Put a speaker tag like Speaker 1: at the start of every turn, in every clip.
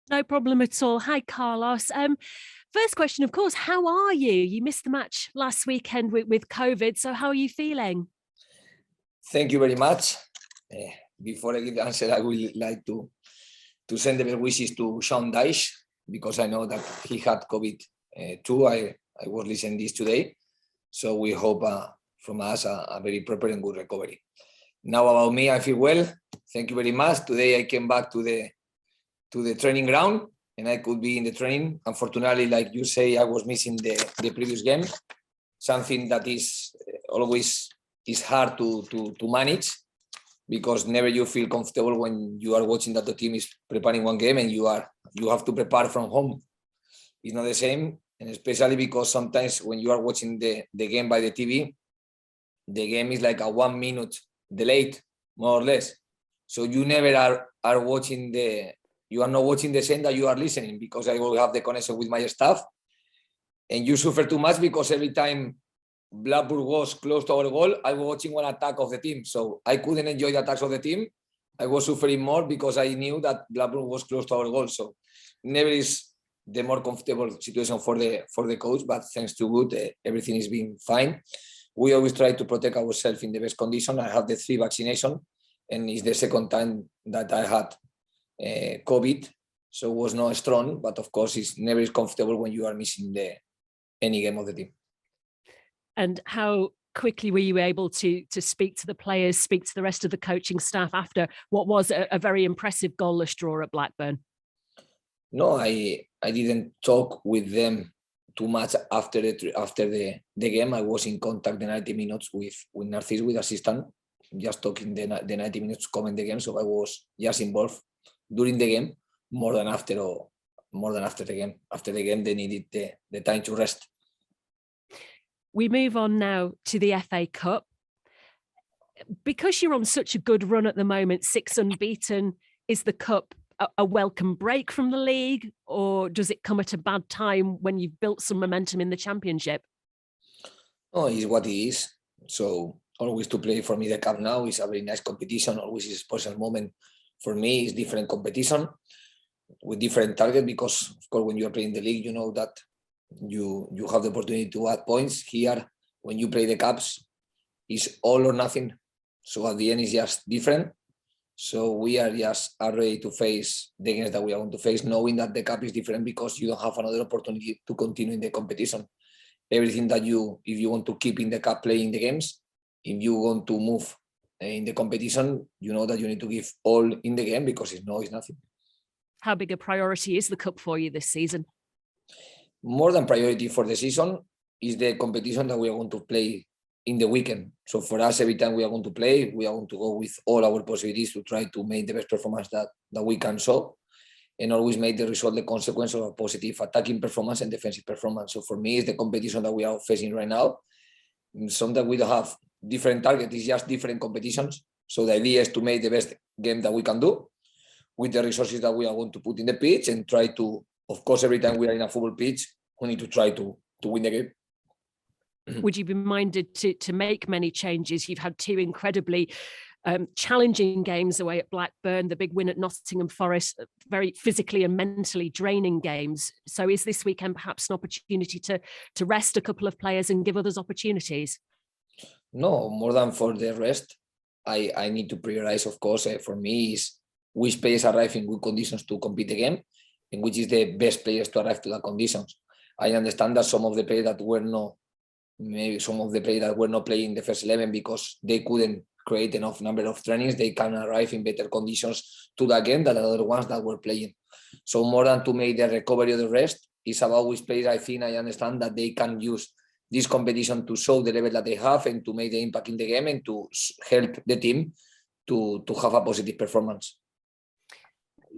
Speaker 1: No problem at all. Hi, Carlos. First question, of course, how are you? You missed the match last weekend with COVID, so how are you feeling?
Speaker 2: Thank you very much. Before I give the answer, I would like to send the best wishes to Sean Dyche because I know that he had COVID too. I was listening this today, so we hope from us a very proper and good recovery. Now about me, I feel well. Thank you very much. Today I came back to the training ground and I could be in the training. Unfortunately, like you say, I was missing the previous game, something that is always is hard to manage because never you feel comfortable when you are watching that the team is preparing one game and you have to prepare from home. It's not the same, and especially because sometimes when you are watching the game by the TV, the game is like a 1 minute delayed, more or less. So you never are watching you are not watching the same that you are listening because I will have the connection with my staff, and you suffer too much because every time Blackburn was close to our goal, I was watching one attack of the team. So I couldn't enjoy the attacks of the team. I was suffering more because I knew that Blackburn was close to our goal. So never is the more comfortable situation for the coach, but thanks to good, everything is being fine. We always try to protect ourselves in the best condition. I have the 3 vaccination, and it's the second time that I had COVID. So it was not strong, but of course it's never is comfortable when you are missing any game of the team.
Speaker 1: And how quickly were you able to speak to the players, speak to the rest of the coaching staff after what was a very impressive goalless draw at Blackburn?
Speaker 2: No, I didn't talk with them too much after the game. I was in contact the 90 minutes with Narcis, with assistant, just talking the 90 minutes, comment the game. So I was just involved during the game more than after the game. After the game, they needed the time to rest.
Speaker 1: We move on now to the FA Cup. Because you're on such a good run at the moment, 6 unbeaten, is the Cup a welcome break from the league, or does it come at a bad time when you've built some momentum in the Championship?
Speaker 2: Oh, it's what it is. So always to play for me the Cup now is a very nice competition. Always is a special moment for me. It's different competition with different target because, of course, when you are playing the league, you know that you have the opportunity to add points. Here, when you play the Cups, it's all or nothing. So at the end, it's just different. So we are just ready to face the games that we are going to face, knowing that the Cup is different because you don't have another opportunity to continue in the competition. Everything that if you want to keep in the Cup playing the games, if you want to move in the competition, you know that you need to give all in the game because it's nothing.
Speaker 1: How big a priority is the Cup for you this season?
Speaker 2: More than priority for the season is the competition that we are going to play in the weekend. So for us, every time we are going to play, we are going to go with all our possibilities to try to make the best performance that we can show, and always make the result the consequence of a positive attacking performance and defensive performance. So for me, it's the competition that we are facing right now. Sometimes we don't have different targets, it's just different competitions. So the idea is to make the best game that we can do with the resources that we are going to put in the pitch and try to, of course, every time we are in a football pitch, we need to try to win the game.
Speaker 1: Would you be minded to make many changes? You've had 2 incredibly challenging games away at Blackburn, the big win at Nottingham Forest, very physically and mentally draining games. So is this weekend perhaps an opportunity to rest a couple of players and give others opportunities?
Speaker 2: No, more than for the rest, I need to prioritize, of course, for me is which players arrive in good conditions to compete the game and which is the best players to arrive to the conditions. I understand that some of the players that were not playing the first 11 because they couldn't create enough number of trainings, they can arrive in better conditions to the game than other ones that were playing. So more than to make the recovery of the rest, it's about which players I understand that they can use this competition to show the level that they have and to make the impact in the game and to help the team to have a positive performance.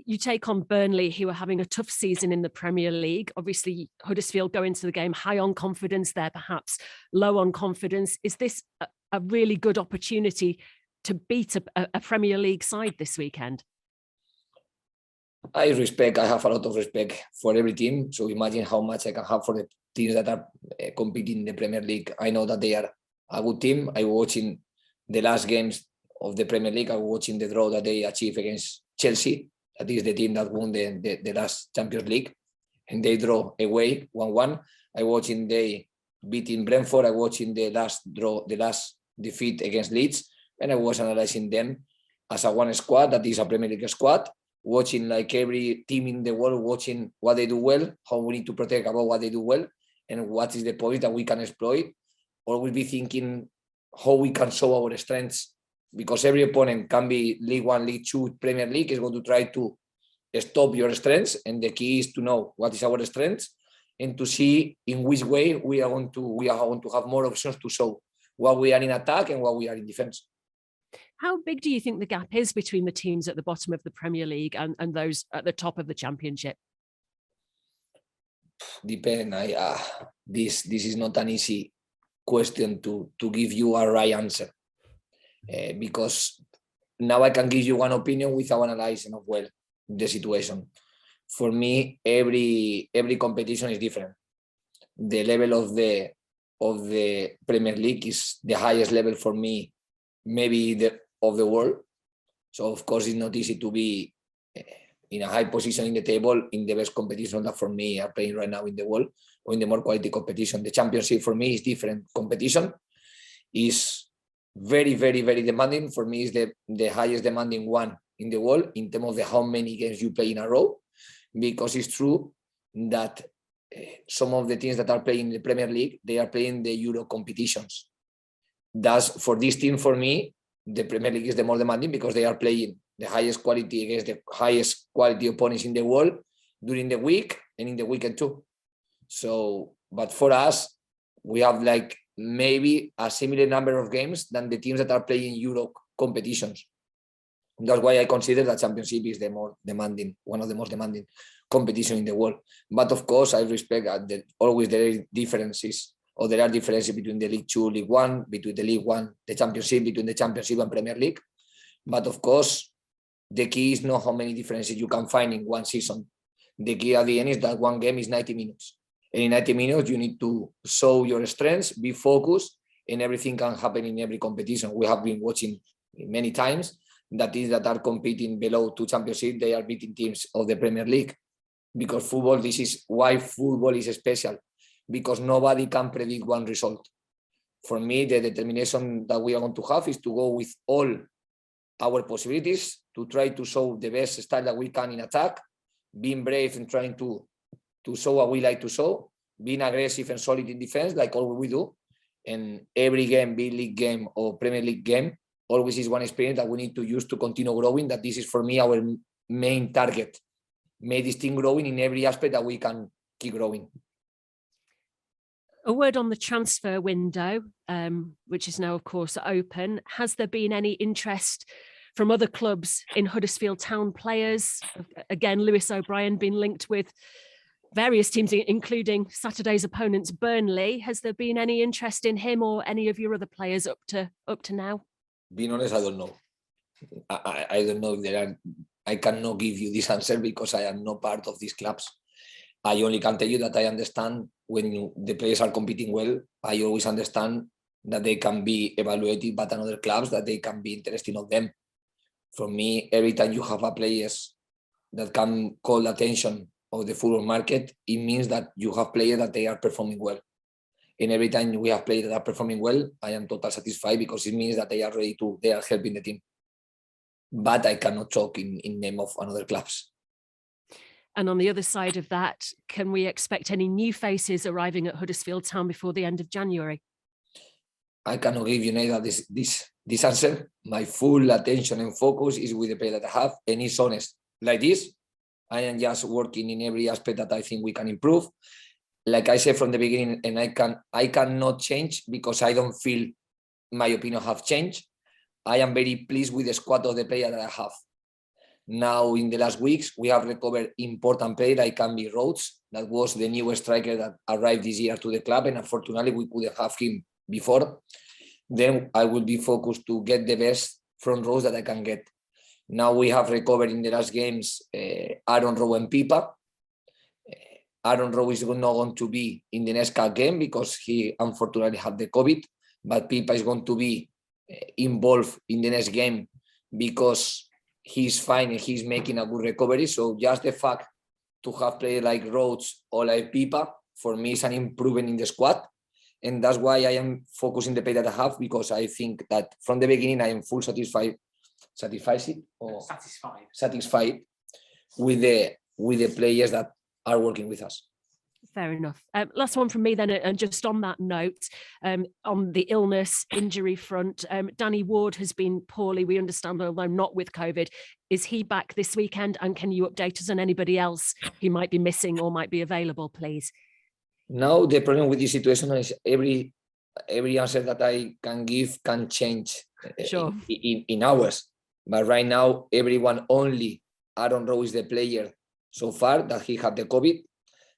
Speaker 1: You take on Burnley, who are having a tough season in the Premier League. Obviously, Huddersfield go into the game high on confidence. They're perhaps low on confidence. Is this a really good opportunity to beat a Premier League side this weekend?
Speaker 2: I have a lot of respect for every team. So imagine how much I can have for the teams that are competing in the Premier League. I know that they are a good team. I was watching the last games of the Premier League. I was watching the draw that they achieved against Chelsea. that is the team that won the last Champions League, and they draw away 1-1. I watching they beating Brentford. I watching the last defeat against Leeds, and I was analyzing them as a one squad that is a Premier League squad, watching like every team in the world, watching what they do well, how we need to protect about what they do well, and what is the point that we can exploit. Always be thinking how we can show our strengths, because every opponent can be League One, League Two, Premier League is going to try to stop your strengths, and the key is to know what is our strengths and to see in which way we are going to have more options to show what we are in attack and what we are in defense.
Speaker 1: How big do you think the gap is between the teams at the bottom of the Premier League and those at the top of the Championship?
Speaker 2: Depend. This is not an easy question to give you a right answer, because now I can give you one opinion without analyzing of well the situation. For me, every competition is different. The level of the Premier League is the highest level for me, maybe of the world. So of course it's not easy to be in a high position in the table in the best competition that for me are playing right now in the world, or in the more quality competition. The Championship for me is different competition. Is very, very, very demanding. For me is the highest demanding one in the world in terms of how many games you play in a row, because it's true that some of the teams that are playing in the Premier League, they are playing the Euro competitions. Thus, for this team, for me, the Premier League is the more demanding because they are playing the highest quality against the highest quality opponents in the world during the week and in the weekend too. So, but for us, we have like maybe a similar number of games than the teams that are playing Euro competitions. That's why I consider that Championship is the more demanding, one of the most demanding competition in the world. But of course, I respect that always there are differences, or there are differences between the League Two, League One, between the League One, the Championship, between the Championship and Premier League. But of course, the key is not how many differences you can find in one season. The key at the end is that one game is 90 minutes. And in 90 minutes, you need to show your strengths, be focused, and everything can happen in every competition. We have been watching many times that is that are competing below two Championship, they are beating teams of the Premier League. Because football, this is why football is special, because nobody can predict one result. For me, the determination that we are going to have is to go with all our possibilities, to try to show the best style that we can in attack, being brave and trying to show what we like to show, being aggressive and solid in defense, like all we do. And every game, be League game or Premier League game, always is one experience that we need to use to continue growing. That this is for me our main target. Make this team growing in every aspect that we can keep growing.
Speaker 1: A word on the transfer window, which is now, of course, open. Has there been any interest from other clubs in Huddersfield Town players? Again, Lewis O'Brien been linked with various teams, including Saturday's opponents, Burnley. Has there been any interest in him or any of your other players up to now?
Speaker 2: Being honest, I don't know. I don't know if there are. I cannot give you this answer because I am not part of these clubs. I only can tell you that I understand when the players are competing well, I always understand that they can be evaluated by another clubs, that they can be interested in them. For me, every time you have a players that can call the attention of the football market, it means that you have players that they are performing well. And every time we have players that are performing well, I am totally satisfied because it means that they are ready to, they are helping the team. But I cannot talk in name of another clubs.
Speaker 1: And on the other side of that, can we expect any new faces arriving at Huddersfield Town before the end of January?
Speaker 2: I cannot give you neither this answer. My full attention and focus is with the player that I have, and it's honest. Like this, I am just working in every aspect that I think we can improve. Like I said from the beginning, and I cannot change because I don't feel my opinion have changed. I am very pleased with the squad of the player that I have. Now, in the last weeks, we have recovered important players like Camby Rhodes. That was the newest striker that arrived this year to the club, and unfortunately, we couldn't have him before. Then I will be focused to get the best front rows that I can get. Now we have recovered in the last games Aaron Rowe and Pipa. Aaron Rowe is not going to be in the next cup game because he unfortunately had the COVID, but Pipa is going to be involved in the next game because he's fine and he's making a good recovery. So just the fact to have players like Rhodes or like Pipa, for me, is an improvement in the squad. And that's why I am focusing the play that I have, because I think that from the beginning I am full satisfied with the players that are working with us.
Speaker 1: Fair enough. Last one from me then, and just on that note, on the illness injury front, Danny Ward has been poorly, we understand, although not with COVID. Is he back this weekend? And can you update us on anybody else who might be missing or might be available, please?
Speaker 2: Now, the problem with this situation is every answer that I can give can change
Speaker 1: Sure.
Speaker 2: in hours. But right now, everyone, only Aaron Rowe is the player so far that he had the COVID.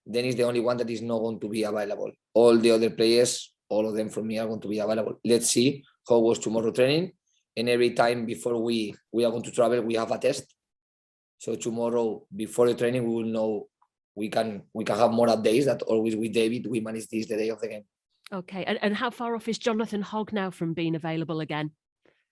Speaker 2: Then is the only one that is not going to be available. All the other players, all of them from me, are going to be available. Let's see how was tomorrow training. And every time before we are going to travel, we have a test. So tomorrow, before the training, we will know. We can have more updates. That always with David, we manage this the day of the game.
Speaker 1: Okay, and how far off is Jonathan Hogg now from being available again?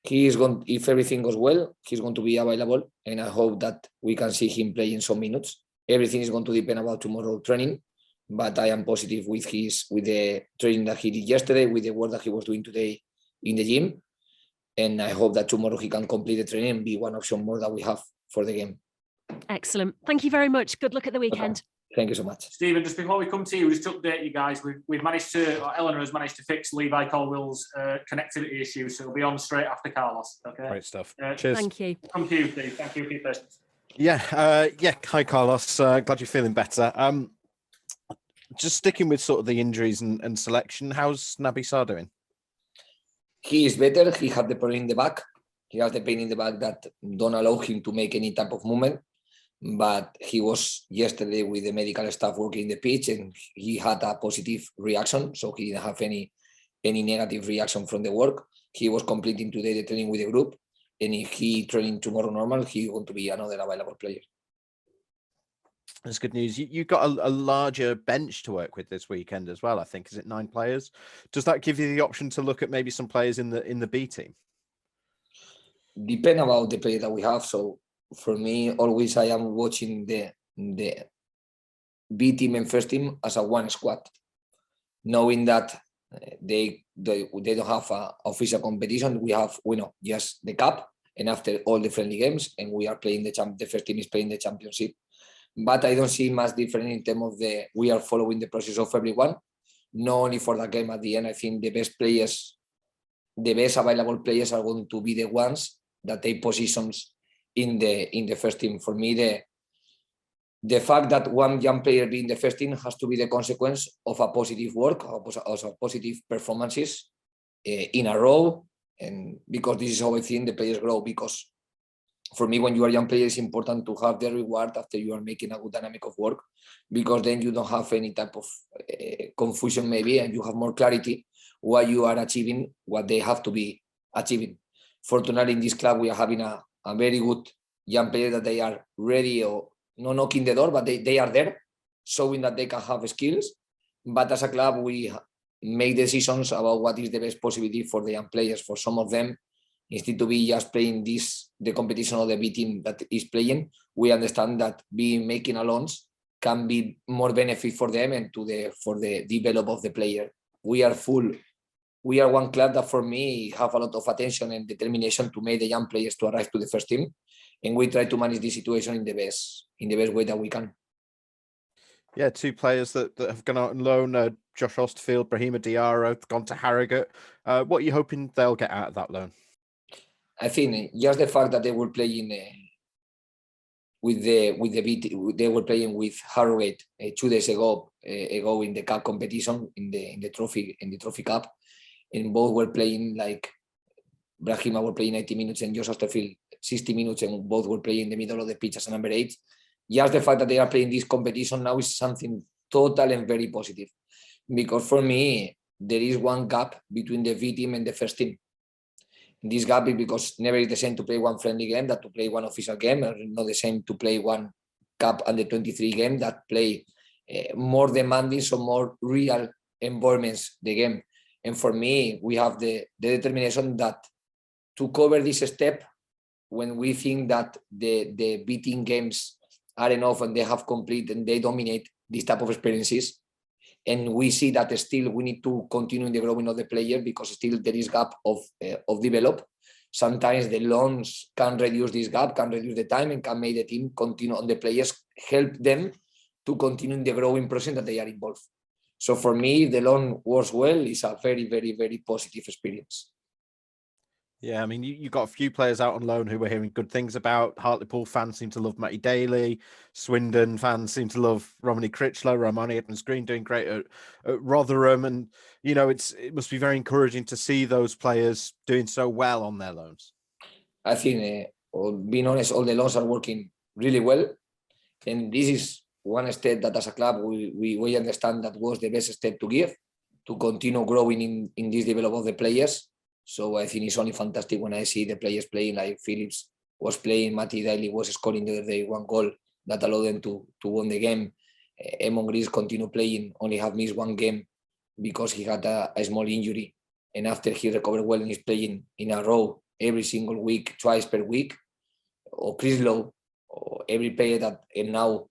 Speaker 2: He is going, if everything goes well, he's going to be available, and I hope that we can see him playing some minutes. Everything is going to depend about tomorrow training, but I am positive with the training that he did yesterday, with the work that he was doing today in the gym, and I hope that tomorrow he can complete the training and be one option more that we have for the game.
Speaker 1: Excellent. Thank you very much. Good luck at the weekend.
Speaker 2: Okay. Thank you so much.
Speaker 3: Stephen, just before we come to you, just to update you guys, we've managed to, or Eleanor has managed to fix Levi Colwell's connectivity issue, so he'll be on straight after Carlos. Okay.
Speaker 4: Great stuff. Cheers.
Speaker 1: Thank you.
Speaker 3: Come to you, Steve. Thank you for your patience.
Speaker 4: Yeah. Hi, Carlos. Glad you're feeling better. Just sticking with sort of the injuries and selection, how's Naby Sarr doing?
Speaker 2: He is better. He had the problem in the back. He has the pain in the back that don't allow him to make any type of movement. But he was yesterday with the medical staff working in the pitch, and he had a positive reaction. So he didn't have any negative reaction from the work. He was completing today the training with the group. And if he training tomorrow normal, he's going to be another available player.
Speaker 4: That's good news. You've got a larger bench to work with this weekend as well, I think. Is it 9 players? Does that give you the option to look at maybe some players in the B team?
Speaker 2: Depend about the player that we have. So for me, always I am watching the B team and first team as a one squad, knowing that they don't have an official competition. We know just the cup, and after all the friendly games, and we are playing the first team is playing the championship. But I don't see much different in terms of we are following the process of everyone, not only for the game at the end. I think the best players, the best available players are going to be the ones that take positions in the first team. For me, the fact that one young player being the first team has to be the consequence of a positive work, of positive performances in a row, and because this is how I think the players grow. Because for me, when you are a young player, it's important to have the reward after you are making a good dynamic of work, because then you don't have any type of confusion maybe, and you have more clarity what you are achieving, what they have to be achieving. Fortunately, in this club, we are having a very good young player that they are ready, or not knocking the door, but they are there, showing that they can have skills. But as a club, we make decisions about what is the best possibility for the young players. For some of them, instead to be just playing the competition of the B team that is playing, we understand that making a loans can be more benefit for them and for the develop of the player. We are one club that, for me, have a lot of attention and determination to make the young players to arrive to the first team, and we try to manage this situation in the best way that we can.
Speaker 4: Yeah, 2 players that have gone out on loan, Josh Osterfield, Brahima Diarra, gone to Harrogate. What are you hoping they'll get out of that loan?
Speaker 2: I think just the fact that they were playing with the BT, they were playing with Harrogate 2 days ago in the cup competition, in the trophy cup, and both were playing, like Brahima were playing 90 minutes and Josh Osterfield 60 minutes, and both were playing in the middle of the pitch as a number 8. Just the fact that they are playing this competition now is something total and very positive, because for me there is one gap between the V team and the first team. This gap is because never is the same to play one friendly game that to play one official game, or not the same to play one cup under 23 game that play more demanding, so more real environments the game. And for me, we have the determination that to cover this step, when we think that the beating games are enough and they have complete and they dominate this type of experiences, and we see that still we need to continue in the growing of the player because still there is gap of develop. Sometimes the loans can reduce this gap, can reduce the time, and can make the team continue on the players, help them to continue in the growing process that they are involved. So for me, the loan works well. It's a very, very, very positive experience.
Speaker 4: Yeah, I mean, you got a few players out on loan who we're hearing good things about. Hartlepool fans seem to love Matty Daly. Swindon fans seem to love Romany Critchlow. Romani Evans-Green doing great at Rotherham. And, you know, it must be very encouraging to see those players doing so well on their loans.
Speaker 2: I think, being honest, all the loans are working really well. And this is one step that as a club, we understand that was the best step to give, to continue growing in this development of the players. So I think it's only fantastic when I see the players playing like Phillips was playing, Matty Daly was scoring the other day one goal that allowed them to win the game. Eamon Greaves continue playing, only have missed one game because he had a small injury. And after he recovered well and is playing in a row every single week, twice per week. Or Critchlow, or every player that, and now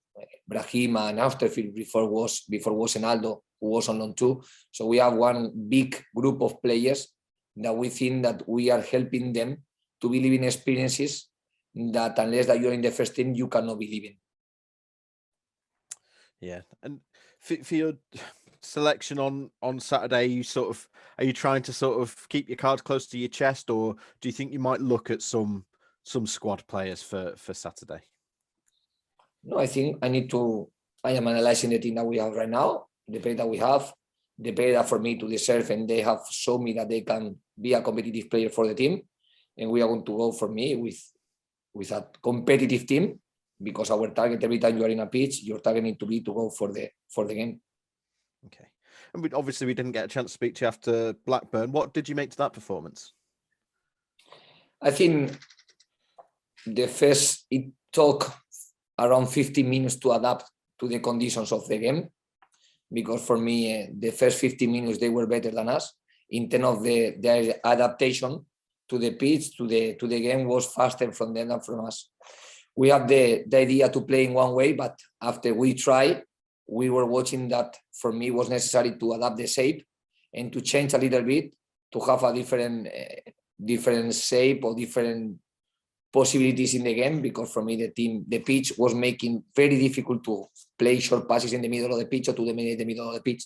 Speaker 2: Brahima and Huddersfield before was Enaldo, who was on loan too. So we have one big group of players that we think that we are helping them to be living experiences that unless that you're in the first team, you cannot be living.
Speaker 4: Yeah. And for your selection on Saturday, are you trying to sort of keep your cards close to your chest, or do you think you might look at some squad players for Saturday?
Speaker 2: No, I think I am analyzing the team that we have right now, the player that we have, the player that for me to deserve, and they have shown me that they can be a competitive player for the team. And we are going to go for me with a competitive team, because our target every time you are in a pitch, your target needs to be to go for the game.
Speaker 4: Okay. And we didn't get a chance to speak to you after Blackburn. What did you make to that performance?
Speaker 2: I think it took around 15 minutes to adapt to the conditions of the game, because for me, the first 15 minutes, they were better than us. In terms of the adaptation to the pitch, to the game was faster from them than from us. We have the idea to play in one way, but after we try, we were watching that for me was necessary to adapt the shape and to change a little bit, to have a different shape or different possibilities in the game, because for me the pitch was making very difficult to play short passes in the middle of the pitch or to dominate the middle of the pitch.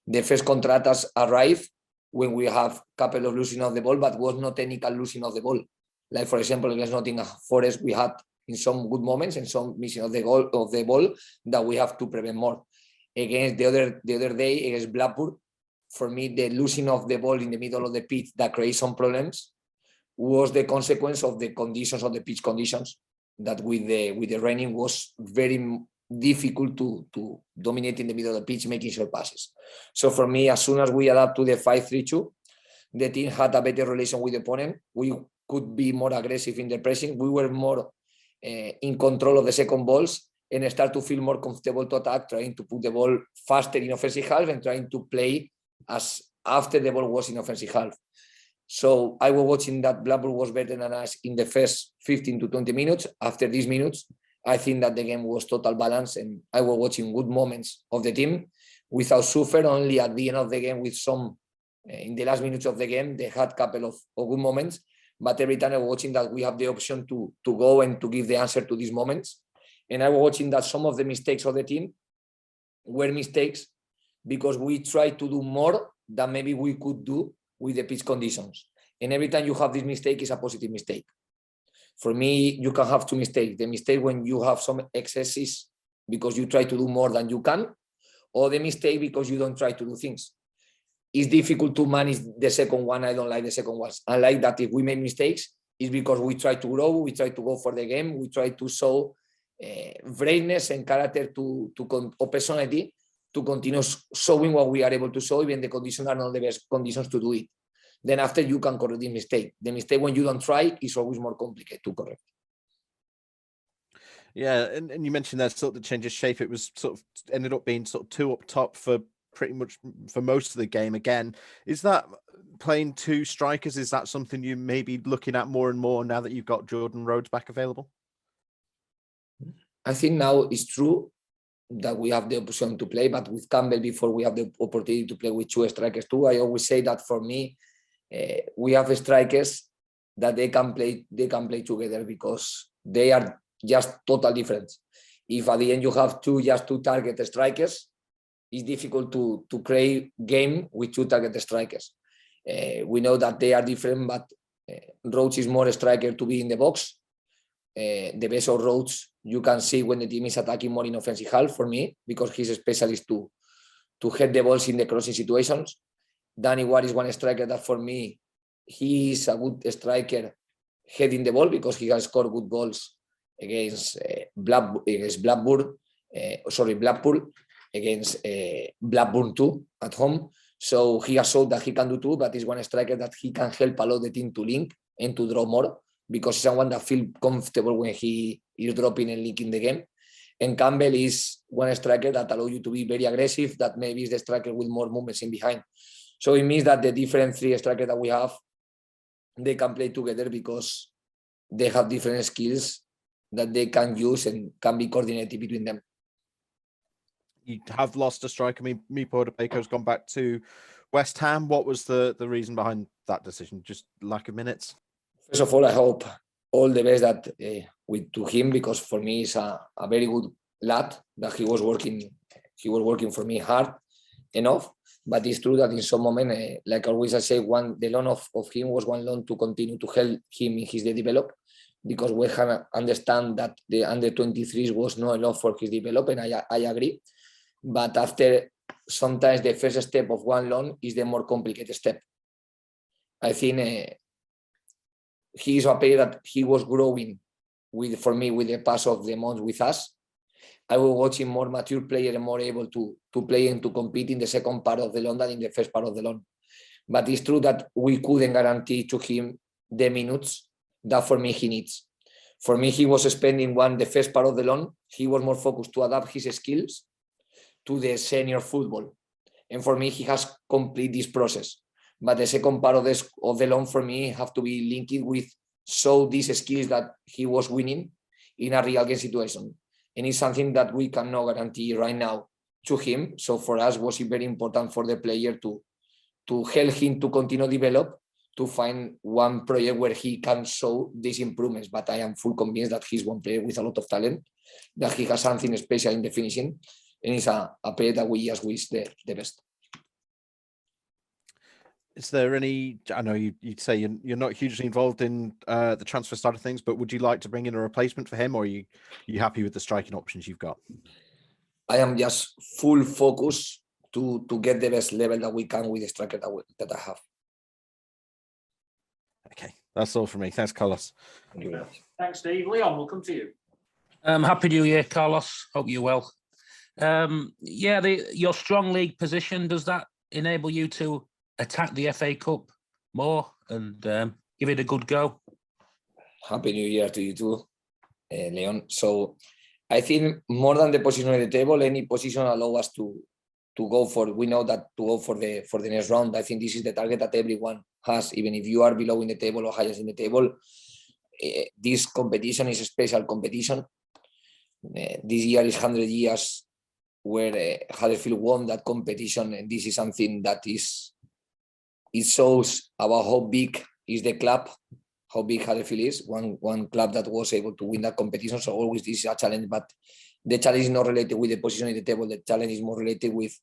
Speaker 2: The first contratas arrived when we have a couple of losing of the ball, but was not technical losing of the ball. Like for example, against Nottingham Forest, we had in some good moments and some missing of the ball that we have to prevent more. Against the other day against Blackburn, for me the losing of the ball in the middle of the pitch that creates some problems was the consequence of the conditions of the pitch conditions, that with the raining was very difficult to dominate in the middle of the pitch, making short passes. So for me, as soon as we adapt to the 5-3-2, the team had a better relation with the opponent. We could be more aggressive in the pressing. We were more in control of the second balls and start to feel more comfortable to attack, trying to put the ball faster in offensive half and trying to play as after the ball was in offensive half. So I was watching that Blackburn was better than us in the first 15 to 20 minutes. After these minutes, I think that the game was total balance, and I was watching good moments of the team without suffer. Only at the end of the game, with some in the last minutes of the game, they had a couple of good moments. But every time I was watching that we have the option to go and to give the answer to these moments. And I was watching that some of the mistakes of the team were mistakes because we tried to do more than maybe we could do with the pitch conditions. And every time you have this mistake, is a positive mistake. For me, you can have two mistakes. The mistake when you have some excesses because you try to do more than you can, or the mistake because you don't try to do things. It's difficult to manage the second one. I don't like the second one. I like that if we make mistakes, it's because we try to grow, we try to go for the game, we try to show braveness and character or personality to continue showing what we are able to show, even the conditions are not the best conditions to do it. Then after you can correct the mistake. The mistake when you don't try is always more complicated to correct.
Speaker 4: Yeah, and you mentioned that sort of the change of shape. It was sort of ended up being sort of two up top for pretty much for most of the game again. Is that playing two strikers? Is that something you may be looking at more and more now that you've got Jordan Rhodes back available?
Speaker 2: I think now it's true that we have the option to play, but with Campbell before we have the opportunity to play with two strikers too. I always say that for me, we have strikers that they can play together because they are just total different. If at the end you have just two target strikers, it's difficult to create game with two target strikers. We know that they are different, but Rhodes is more a striker to be in the box. The best of Rhodes you can see when the team is attacking more in offensive half for me, because he's a specialist to head the balls in the crossing situations. Danny Ward is one striker that for me, he is a good striker heading the ball because he has scored good goals against Blackpool, against Blackburn too at home. So he has showed that he can do too, but he's one striker that he can help a lot the team to link and to draw more, because he's someone that feels comfortable when he is dropping and linking the game. And Campbell is one striker that allows you to be very aggressive, that maybe is the striker with more movements in behind. So it means that the different three strikers that we have, they can play together because they have different skills that they can use and can be coordinated between them.
Speaker 4: You have lost a striker. I mean, Mipo Adebayo's gone back to West Ham. What was the reason behind that decision? Just lack of minutes?
Speaker 2: First of all, I hope all the best that to him, because for me he's a very good lad, that he was working for me hard enough. But it's true that in some moment, like always I say, the loan of him was one loan to continue to help him in his develop, because we have understand that the under 23s was not enough for his development. I agree. But after, sometimes the first step of one loan is the more complicated step. I think he is a player that he was growing for me with the pass of the months with us. I will watch him more mature player and more able to play and to compete in the second part of the loan than in the first part of the loan. But it's true that we couldn't guarantee to him the minutes that for me he needs. For me, he was spending the first part of the loan, he was more focused to adapt his skills to the senior football. And for me, he has completed this process. But the second part of the loan for me have to be linked with these skills that he was winning in a real game situation. And it's something that we cannot guarantee right now to him. So for us, was it very important for the player to help him to continue develop, to find one project where he can show these improvements. But I am full convinced that he's one player with a lot of talent, that he has something special in the finishing, and he's a player that we just wish the best.
Speaker 4: Is there any, I know you'd say you're not hugely involved in the transfer side of things, but would you like to bring in a replacement for him, or are you happy with the striking options you've got?
Speaker 2: I am just full focus to get the best level that we can with the striker that I have.
Speaker 4: Okay, that's all from me. Thanks, Carlos.
Speaker 2: Thank you very much.
Speaker 3: Thanks, Steve. Leon, we'll come to you.
Speaker 5: Happy New Year, Carlos. Hope you're well. Your strong league position, does that enable you to attack the FA Cup more and give it a good go?
Speaker 2: Happy New Year to you too, Leon. So I think more than the position on the table, any position allow us to go for. We know that to go for the next round. I think this is the target that everyone has, even if you are below in the table or highest in the table. This competition is a special competition. This year is 100 years where Huddersfield won that competition, and this is something that it shows about how big is the club, how big Huddersfield is. One club that was able to win that competition. So always this is a challenge, but the challenge is not related with the position in the table. The challenge is more related with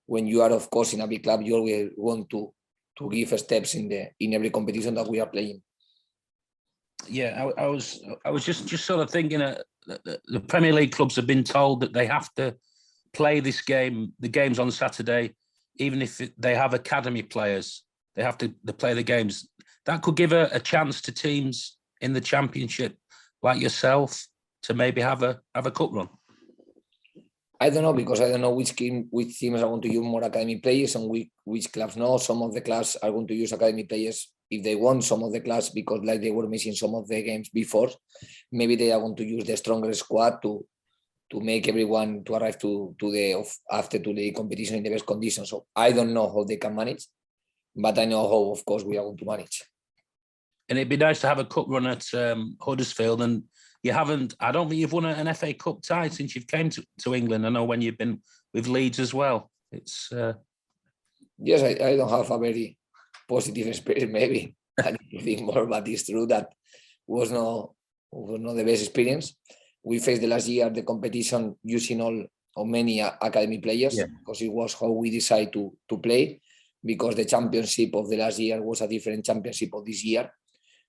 Speaker 2: when you are, of course, in a big club, you always want to give steps in every competition that we are playing.
Speaker 5: Yeah, I was just sort of thinking the Premier League clubs have been told that they have to play the games on Saturday, even if they have academy players. They have to play the games. That could give a chance to teams in the Championship like yourself to maybe have a cup run.
Speaker 2: I don't know, because I don't know which teams are going to use more academy players and which clubs no. Some of the clubs are going to use academy players if they want. Some of the clubs, because like they were missing some of the games before, maybe they are going to use the stronger squad to make everyone to arrive to the competition in the best conditions. So I don't know how they can manage, but I know how, of course, we are going to manage.
Speaker 5: And it'd be nice to have a cup run at Huddersfield. And you haven't, I don't think you've won an FA Cup tie since you've came to England. I know when you've been with Leeds as well. It's
Speaker 2: yes, I don't have a very positive experience. Maybe I need to think more, but it's true that was not the best experience. We faced the last year the competition using all or many academy players, because it was how we decided to play, because the championship of the last year was a different championship of this year.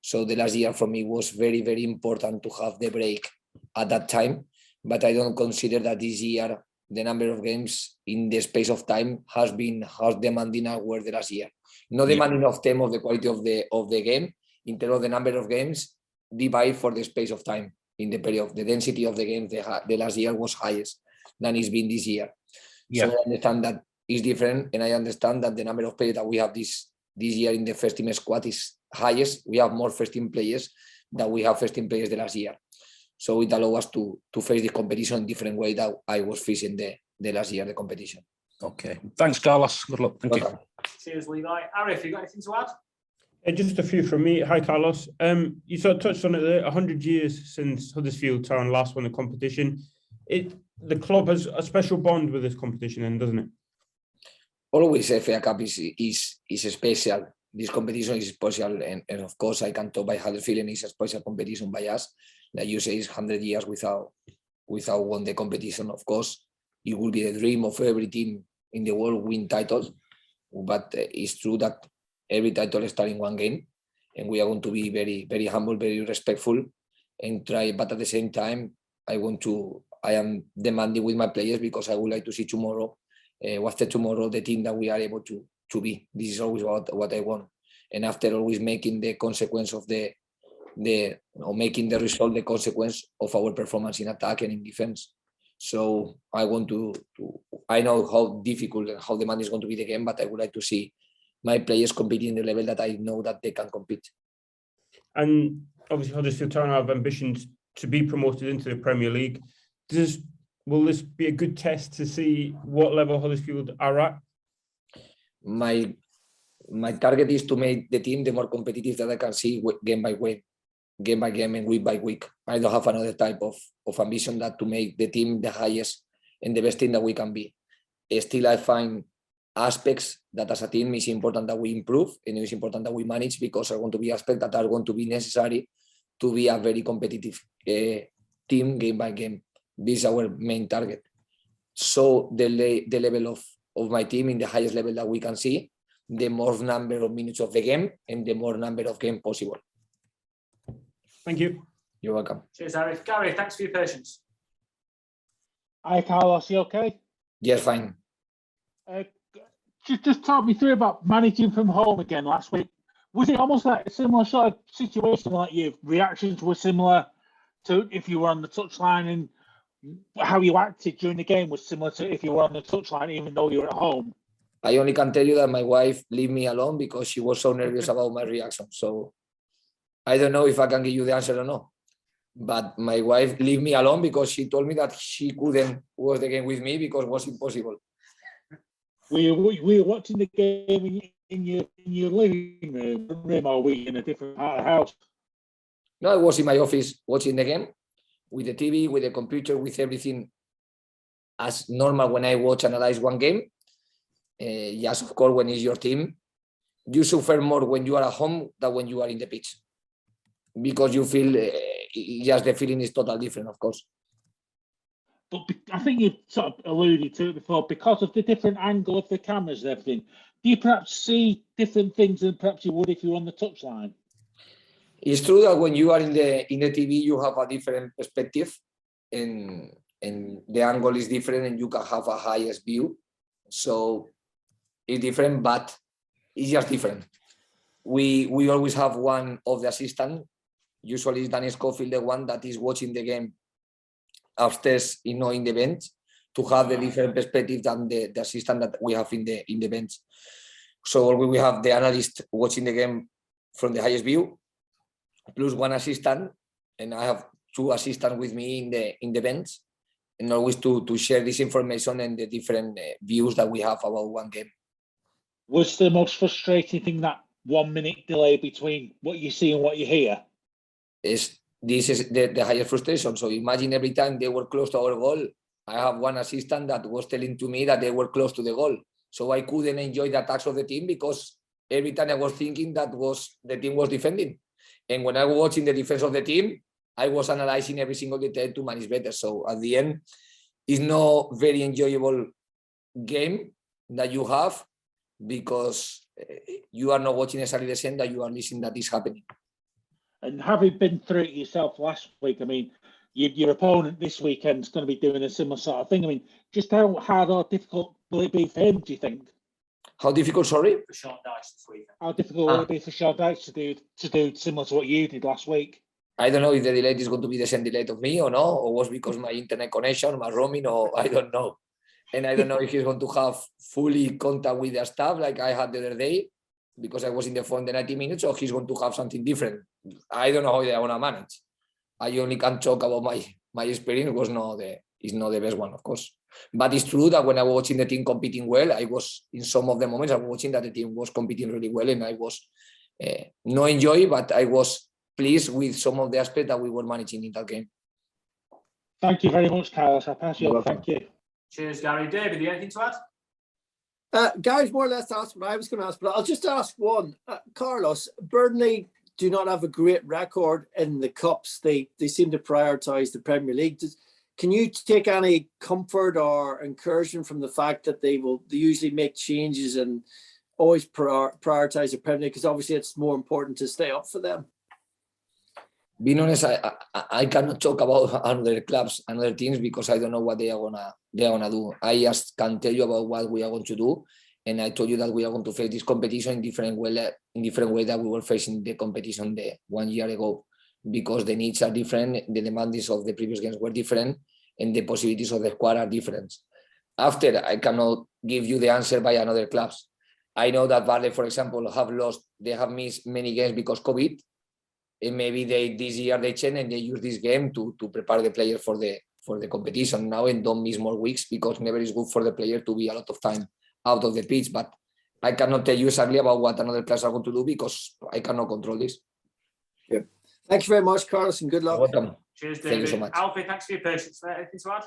Speaker 2: So the last year for me was very, very important to have the break at that time. But I don't consider that this year the number of games in the space of time has been as demanding as were the last year. Not demanding of time of the quality of the game, in terms of the number of games, divide for the space of time in the period. The density of the games the last year was highest than it's been this year. So I understand that it's different, and I understand that the number of players that we have this year in the first team squad is highest. We have more first team players than we have first team players the last year. So it allows us to face the competition in different way that I was facing the last year, the competition.
Speaker 5: Okay. Thanks, Carlos. Good luck. Thank you.
Speaker 3: Cheers, Levi. Arif, you got anything to add?
Speaker 6: Just a few from me. Hi, Carlos. You sort of touched on it there, 100 years since Huddersfield Town last won the competition. The club has a special bond with this competition, then, doesn't it?
Speaker 2: Always FA Cup is special. This competition is special, and of course I can talk by Huddersfield, and it's a special competition by us. Like you say, it's 100 years without won the competition. Of course, it will be the dream of every team in the world win titles, but it's true that every title starts in one game, and we are going to be very, very humble, very respectful, and try. But at the same time, I am demanding with my players, because I would like to see tomorrow, after tomorrow, the team that we are able to be. This is always what I want, and after always making the consequence of making the result the consequence of our performance in attack and in defense. So I want I know how difficult and how demanding is going to be the game, but I would like to see my players competing in the level that I know that they can compete.
Speaker 6: And obviously Huddersfield Town have ambitions to be promoted into the Premier League. Will this be a good test to see what level Huddersfield are at? My target is to make the team the more competitive that I can see game by game and week by week. I don't have another type of ambition than to make the team the highest and the best team that we can be. Still, I find aspects that as a team is important that we improve, and it's important that we manage, because are going to be aspects that are going to be necessary to be a very competitive team game by game. This is our main target. So the level of my team in the highest level that we can see, the more number of minutes of the game and the more number of games possible. Thank you.
Speaker 2: You're welcome.
Speaker 3: Cheers, Arif. Gary, thanks for your patience.
Speaker 7: Hi, Carlos. You okay?
Speaker 2: Yes, fine.
Speaker 7: Just talk me through about managing from home again last week. Was it almost like a similar sort of situation, like your reactions were similar to if you were on the touchline, and how you acted during the game was similar to if you were on the touchline, even though you were at home?
Speaker 2: I only can tell you that my wife left me alone because she was so nervous about my reaction. So I don't know if I can give you the answer or not. But my wife left me alone because she told me that she couldn't watch the game with me because it was impossible.
Speaker 7: Were you watching the game in your living room, or were you in a different part of the house?
Speaker 2: No, I was in my office watching the game with the TV, with the computer, with everything as normal when I analyze one game. Yes, of course, when it's your team, you suffer more when you are at home than when you are in the pitch, because you feel just the feeling is totally different, of course.
Speaker 7: But I think you sort of alluded to it before, because of the different angle of the cameras and everything. Do you perhaps see different things than perhaps you would if you were on the touchline?
Speaker 2: It's true that when you are in the TV, you have a different perspective, and the angle is different, and you can have a highest view. So it's different, but it's just different. We always have one of the assistant. Usually it's Danny Schofield, the one that is watching the game upstairs, in the bench, to have the different perspective than the assistant that we have in the bench. So we have the analyst watching the game from the highest view, plus one assistant, and I have two assistants with me in the bench, and always to share this information and the different views that we have about one game.
Speaker 7: Was the most frustrating thing that 1 minute delay between what you see and what you hear?
Speaker 2: This is the highest frustration. So imagine every time they were close to our goal, I have one assistant that was telling to me that they were close to the goal. So I couldn't enjoy the attacks of the team because every time I was thinking that was the team was defending. And when I was watching the defense of the team, I was analyzing every single detail to manage better. So at the end, it's not very enjoyable game that you have because you are not watching exactly the same that you are listening that is happening.
Speaker 7: And having been through it yourself last week, I mean, your opponent this weekend is going to be doing a similar sort of thing. I mean, just how hard or difficult will it be for him, do you think?
Speaker 2: How difficult, sorry?
Speaker 3: For Sean Dyche this weekend.
Speaker 7: How difficult will it be for Sean Dyche to do similar to what you did last week?
Speaker 2: I don't know if the delay is going to be the same delay of me or no, or was because my internet connection, my roaming, or I don't know. And I don't know if he's going to have fully contact with the staff like I had the other day because I was in the phone the 90 minutes, or he's going to have something different. I don't know how they want to manage. I only can talk about my experience. It's not the best one, of course. But it's true that when I was watching the team competing well, I was in some of the moments I was watching that the team was competing really well, and I was no enjoy, but I was pleased with some of the aspects that we were managing in that game.
Speaker 7: Thank you very much, Carlos. I'll pass you on. Thank you.
Speaker 3: Cheers, Gary. David, anything to add?
Speaker 8: Gary's more or less asked what I was going to ask, but I'll just ask one. Carlos, Burnley do not have a great record in the cups. They seem to prioritise the Premier League. Can you take any comfort or encouragement from the fact that they usually make changes and always prioritise the Premier League? Because obviously it's more important to stay up for them.
Speaker 2: Being honest, I cannot talk about other clubs and other teams because I don't know what they are gonna do. I just can tell you about what we are going to do, and I told you that we are going to face this competition in different way that we were facing the competition 1 year ago, because the needs are different, the demands of the previous games were different, and the possibilities of the squad are different. After, I cannot give you the answer by another clubs. I know that Burnley, for example, they have missed many games because COVID. And maybe this year they change and they use this game to prepare the player for the competition now and don't miss more weeks, because never is good for the player to be a lot of time out of the pitch. But I cannot tell you exactly about what another players are going to do because I cannot control this.
Speaker 8: Yeah. Thank you very much, Carlos, and good luck.
Speaker 2: Welcome.
Speaker 3: Cheers, David.
Speaker 2: Thank you so much.
Speaker 3: Alfie, thanks for your patience there. Anything to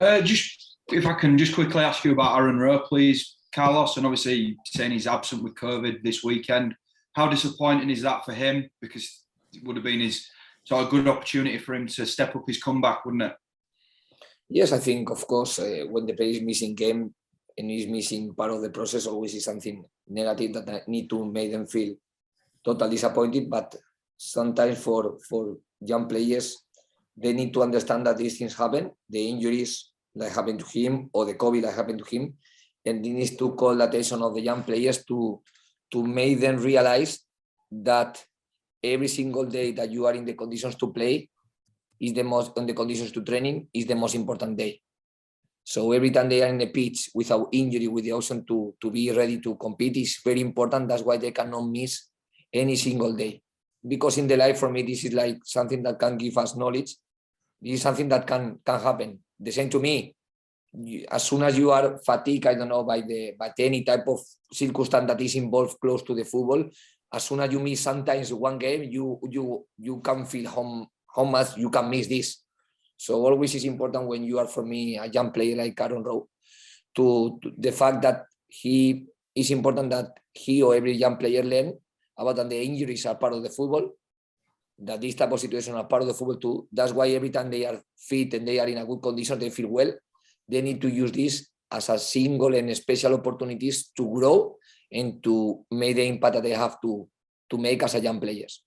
Speaker 3: add?
Speaker 9: Just if I can just quickly ask you about Aaron Rowe, please, Carlos, and obviously saying he's absent with COVID this weekend. How disappointing is that for him? Because it would have been his sort of good opportunity for him to step up his comeback, wouldn't it?
Speaker 2: Yes, I think, of course, when the player is missing game and is missing part of the process, always is something negative that I need to make them feel totally disappointed. But sometimes for young players, they need to understand that these things happen, the injuries that happened to him or the COVID that happened to him, and they need to call the attention of the young players to make them realize that every single day that you are in the conditions to play is on the conditions to training is the most important day. So every time they are in the pitch without injury, with the option to be ready to compete is very important. That's why they cannot miss any single day. Because in the life, for me, this is like something that can give us knowledge. This is something that can happen. The same to me. As soon as you are fatigued, I don't know, by any type of circumstance that is involved close to the football, as soon as you miss sometimes one game, you can feel how much you can miss this. So always is important when you are, for me, a young player like Aaron Rowe, to the fact that it's important that he or every young player learn about that the injuries are part of the football, that this type of situation are part of the football too. That's why every time they are fit and they are in a good condition, they feel well, they need to use this as a single and special opportunities to grow and to make the impact that they have to make as a young players.